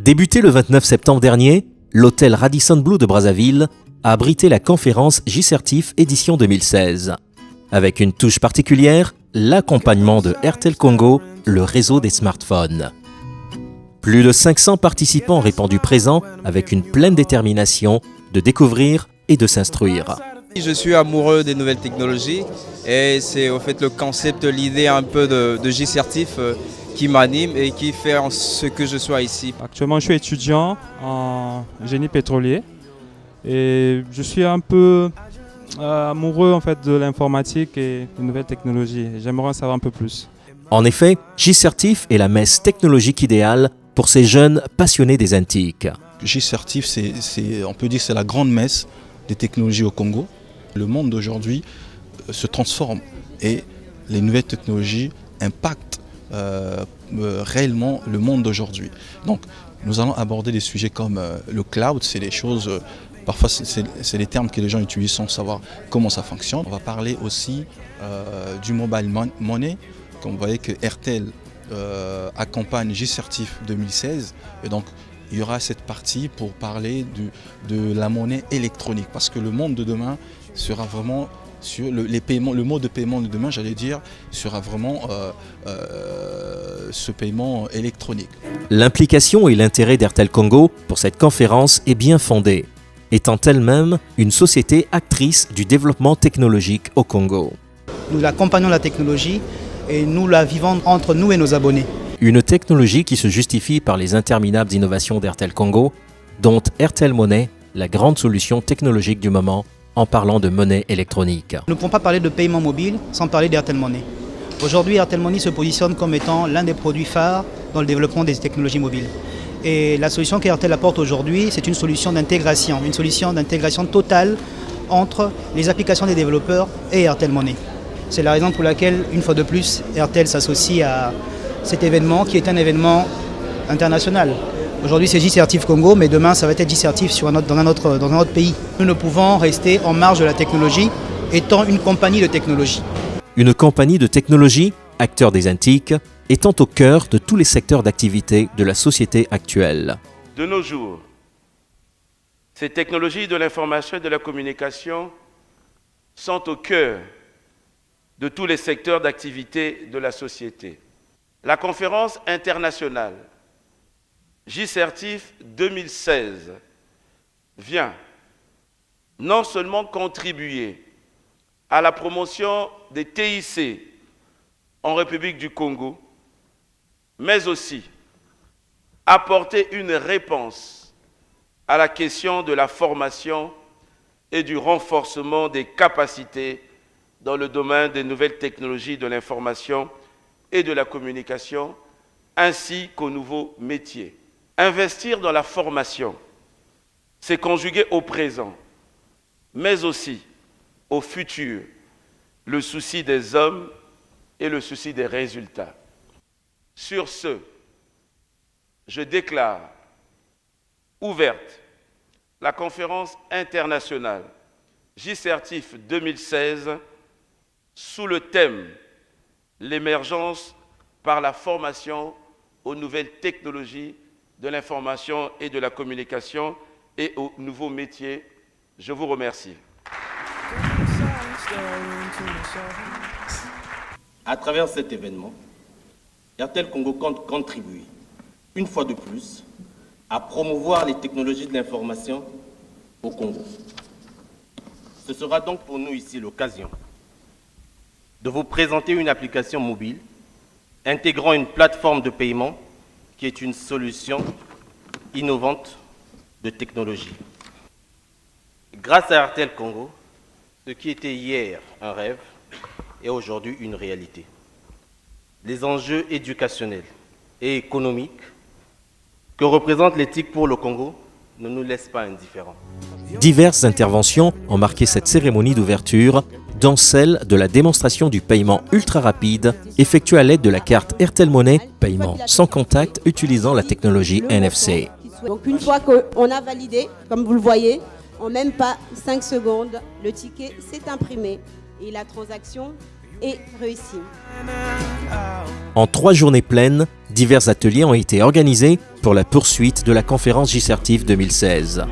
Débuté le 29 septembre dernier, l'hôtel Radisson Blu de Brazzaville a abrité la conférence J-Certif édition 2016. Avec une touche particulière, l'accompagnement de Airtel Congo, le réseau des smartphones. Plus de 500 participants ont répondu présents avec une pleine détermination de découvrir et de s'instruire. Je suis amoureux des nouvelles technologies et c'est au fait le concept, l'idée un peu de J-Certif qui m'anime et qui fait en ce que je sois ici. Actuellement, je suis étudiant en génie pétrolier et je suis un peu amoureux en fait de l'informatique et des nouvelles technologies. J'aimerais en savoir un peu plus. En effet, J-Certif est la messe technologique idéale pour ces jeunes passionnés des antiques. J-Certif, on peut dire que c'est la grande messe des technologies au Congo. Le monde d'aujourd'hui se transforme et les nouvelles technologies impactent réellement le monde d'aujourd'hui. Donc nous allons aborder des sujets comme le cloud, c'est des choses, parfois c'est des termes que les gens utilisent sans savoir comment ça fonctionne. On va parler aussi du mobile money, comme vous voyez que Airtel accompagne J-Certif 2016 et donc il y aura cette partie pour parler de la monnaie électronique parce que le monde de demain sera vraiment sur les paiements, le mode de paiement de demain, j'allais dire, sera vraiment ce paiement électronique. L'implication et l'intérêt d'Airtel Congo pour cette conférence est bien fondée, étant elle-même une société actrice du développement technologique au Congo. Nous accompagnons la technologie et nous la vivons entre nous et nos abonnés. Une technologie qui se justifie par les interminables innovations d'Airtel Congo, dont Airtel Money, la grande solution technologique du moment, en parlant de monnaie électronique. Nous ne pouvons pas parler de paiement mobile sans parler d'Airtel Money. Aujourd'hui, Airtel Money se positionne comme étant l'un des produits phares dans le développement des technologies mobiles. Et la solution qu'Airtel apporte aujourd'hui, c'est une solution d'intégration totale entre les applications des développeurs et Airtel Money. C'est la raison pour laquelle, une fois de plus, Airtel s'associe à cet événement qui est un événement international. Aujourd'hui, c'est J-Certif Congo, mais demain, ça va être J-Certif dans un autre pays. Nous ne pouvons rester en marge de la technologie, étant une compagnie de technologie. Une compagnie de technologie, acteur des antiques, étant au cœur de tous les secteurs d'activité de la société actuelle. De nos jours, ces technologies de l'information et de la communication sont au cœur de tous les secteurs d'activité de la société. La conférence internationale J-Certif 2016 vient non seulement contribuer à la promotion des TIC en République du Congo, mais aussi apporter une réponse à la question de la formation et du renforcement des capacités dans le domaine des nouvelles technologies de l'information et de la communication, ainsi qu'aux nouveaux métiers. Investir dans la formation, c'est conjuguer au présent, mais aussi au futur, le souci des hommes et le souci des résultats. Sur ce, je déclare ouverte la conférence internationale J-Certif 2016 sous le thème « L'émergence par la formation aux nouvelles technologies de l'information et de la communication et aux nouveaux métiers ». Je vous remercie. À travers cet événement, Airtel Congo compte contribuer, une fois de plus, à promouvoir les technologies de l'information au Congo. Ce sera donc pour nous ici l'occasion de vous présenter une application mobile intégrant une plateforme de paiement qui est une solution innovante de technologie. Grâce à Airtel Congo, ce qui était hier un rêve est aujourd'hui une réalité. Les enjeux éducationnels et économiques que représente l'éthique pour le Congo ne nous laissent pas indifférents. Diverses interventions ont marqué cette cérémonie d'ouverture, dont celle de la démonstration du paiement ultra rapide effectué à l'aide de la carte Airtel Money, paiement sans contact utilisant la technologie NFC. Donc une fois qu'on a validé, comme vous le voyez, en même pas 5 secondes, le ticket s'est imprimé et la transaction est réussie. En 3 journées pleines, divers ateliers ont été organisés pour la poursuite de la conférence J-Certif 2016.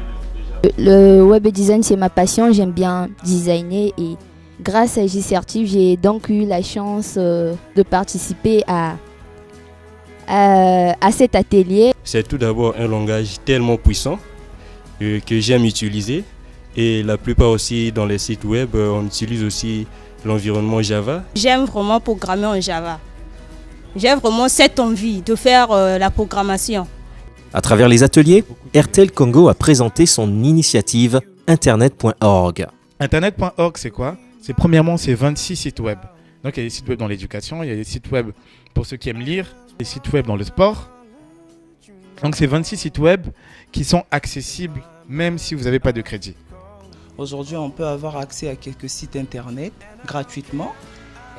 Le web design, c'est ma passion, j'aime bien designer et grâce à J-Certif, j'ai donc eu la chance de participer à cet atelier. C'est tout d'abord un langage tellement puissant que j'aime utiliser et la plupart aussi dans les sites web, on utilise aussi l'environnement Java. J'aime vraiment programmer en Java. J'ai vraiment cette envie de faire la programmation. À travers les ateliers, Airtel Congo a présenté son initiative Internet.org. Internet.org, c'est quoi? Premièrement, c'est 26 sites web. Donc il y a des sites web dans l'éducation, il y a des sites web pour ceux qui aiment lire, des sites web dans le sport. Donc c'est 26 sites web qui sont accessibles même si vous n'avez pas de crédit. Aujourd'hui, on peut avoir accès à quelques sites internet gratuitement.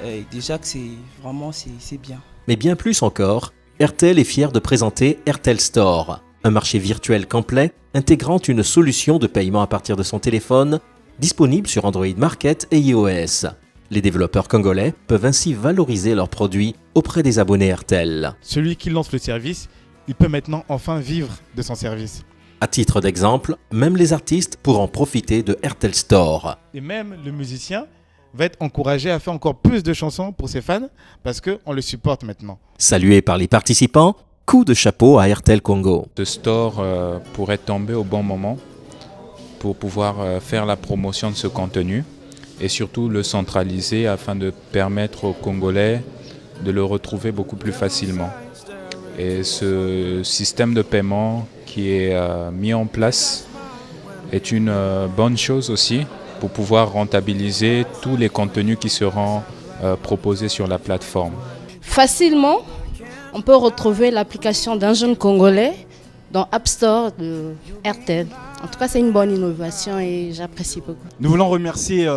Et déjà que c'est bien. Mais bien plus encore, Airtel est fier de présenter Airtel Store, un marché virtuel complet intégrant une solution de paiement à partir de son téléphone, disponible sur Android Market et iOS. Les développeurs congolais peuvent ainsi valoriser leurs produits auprès des abonnés Airtel. Celui qui lance le service, il peut maintenant enfin vivre de son service. À titre d'exemple, même les artistes pourront profiter de Airtel Store. Et même le musicien va être encouragé à faire encore plus de chansons pour ses fans parce qu'on le supporte maintenant. Salué par les participants, coup de chapeau à Airtel Congo. Ce store pourrait tomber au bon moment pour pouvoir faire la promotion de ce contenu et surtout le centraliser afin de permettre aux Congolais de le retrouver beaucoup plus facilement. Et ce système de paiement qui est mis en place est une bonne chose aussi pour pouvoir rentabiliser tous les contenus qui seront proposés sur la plateforme. Facilement, on peut retrouver l'application d'un jeune Congolais dans App Store de Airtel. En tout cas, c'est une bonne innovation et j'apprécie beaucoup. Nous voulons remercier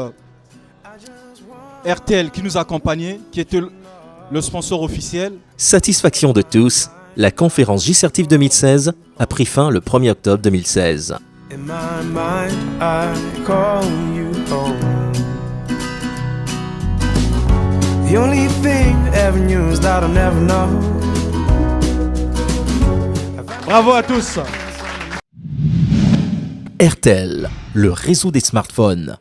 Airtel qui nous a accompagnés, qui était le sponsor officiel. Satisfaction de tous, la conférence J-Certif 2016 a pris fin le 1er octobre 2016. In my mind, I call you home. The only thing that ever knew is that I'll never know. Bravo à tous. Airtel, le réseau des smartphones.